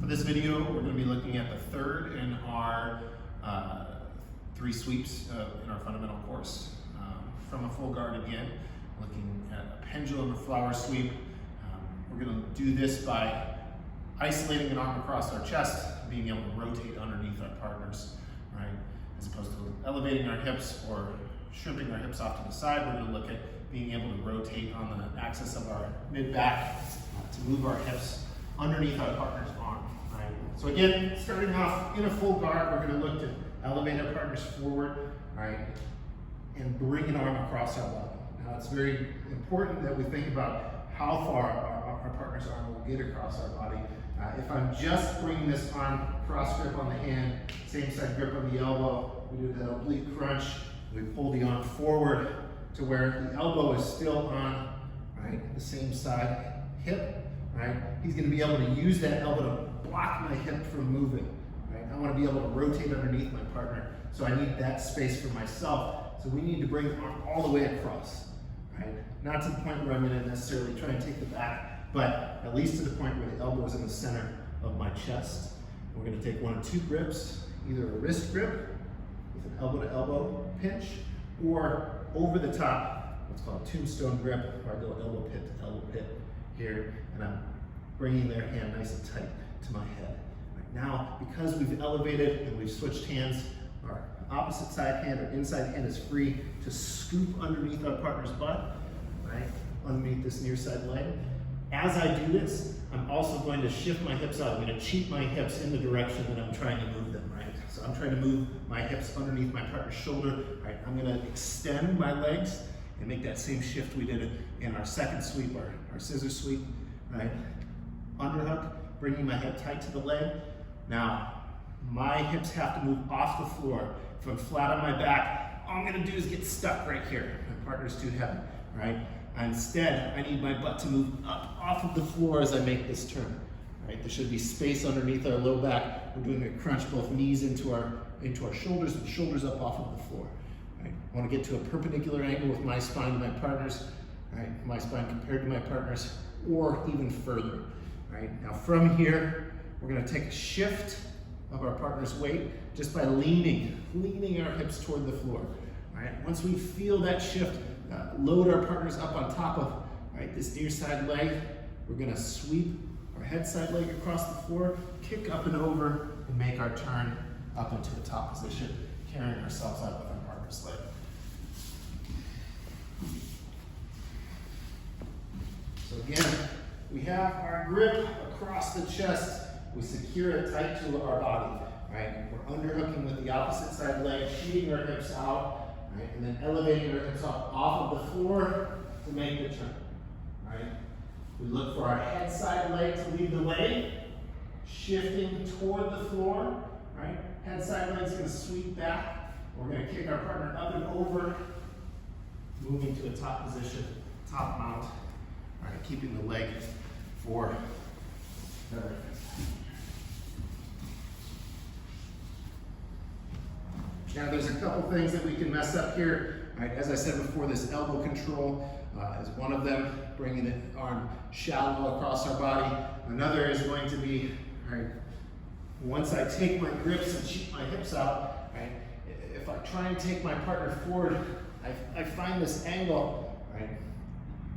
For this video, we're going to be looking at the third in our 3 sweeps in our fundamental course. From a full guard again, looking at a pendulum or flower sweep. We're going to do this by isolating an arm across our chest, being able to rotate underneath our partners, right? As opposed to elevating our hips or shrimping our hips off to the side, we're going to look at being able to rotate on the axis of our mid-back to move our hips underneath our partner's arm, right? So again, starting off in a full guard, we're going to look to elevate our partners forward, right? And bring an arm across our body. Now it's very important that we think about how far our partner's arm will get across our body. If I'm just bringing this arm cross grip on the hand, same side grip on the elbow, we do the oblique crunch, we pull the arm forward to where the elbow is still on, right, the same side hip, right? He's going to be able to use that elbow to block my hip from moving, right? I want to be able to rotate underneath my partner, so I need that space for myself. So we need to bring the arm all the way across, right? Not to the point where I'm going to necessarily try and take the back, but at least to the point where the elbow is in the center of my chest. We're going to take 1 of 2 grips, either a wrist grip with an elbow to elbow pinch, or over the top, what's called a tombstone grip, where I go elbow pit to elbow pit here, and I'm bringing their hand nice and tight to my head. Right now, because we've elevated and we've switched hands, our opposite side hand or inside hand is free to scoop underneath our partner's butt, right? Underneath this near side leg. As I do this, I'm also going to shift my hips out. I'm going to cheat my hips in the direction that I'm trying to move them, right? So I'm trying to move my hips underneath my partner's shoulder, right? I'm going to extend my legs and make that same shift we did in our second sweep, our scissor sweep, right? Underhook, bringing my head tight to the leg. Now, my hips have to move off the floor. If I'm flat on my back, all I'm going to do is get stuck right here. My partner's too heavy, right? Instead, I need my butt to move up off of the floor as I make this turn, right? There should be space underneath our low back. We're doing a crunch, both knees into our shoulders and shoulders up off of the floor, right? I want to get to a perpendicular angle with my spine to my partner's, right? My spine compared to my partner's, or even further, right? Now from here, we're going to take a shift of our partner's weight just by leaning our hips toward the floor, right? Once we feel that shift, load our partners up on top of, right, this near side leg. We're going to sweep our head side leg across the floor, kick up and over, and make our turn up into the top position, carrying ourselves out with our partner's leg. So again, we have our grip across the chest. We secure it tight to our body, right? We're underhooking with the opposite side leg, shooting our hips out, right? And then elevating our hips up off of the floor to make the turn, right? We look for our head side leg to lead the way, shifting toward the floor, right? Head side leg's gonna sweep back. We're gonna kick our partner up and over, moving to a top position, top mount, all right? Keeping the leg for better effect. Now there's a couple things that we can mess up here. Right, as I said before, this elbow control is one of them, bringing the arm shallow across our body. Another is going to be, right, once I take my grips and cheat my hips out, right, if I try and take my partner forward, I find this angle, right?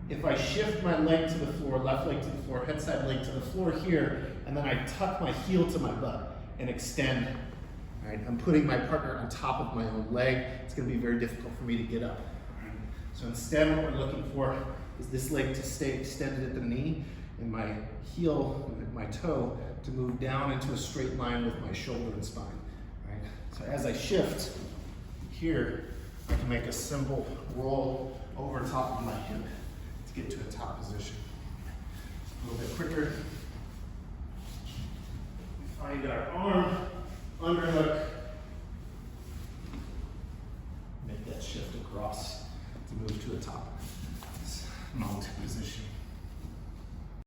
If I shift my leg to the floor, left leg to the floor, head side leg to the floor here, and then I tuck my heel to my butt and extend, right? I'm putting my partner on top of my own leg. It's going to be very difficult for me to get up. Right? So instead, what we're looking for is this leg to stay extended at the knee and my heel, my toe, to move down into a straight line with my shoulder and spine. Right? So as I shift here, I can make a simple roll over top of my hip to get to a top position. A little bit quicker. We find our arm, underhook,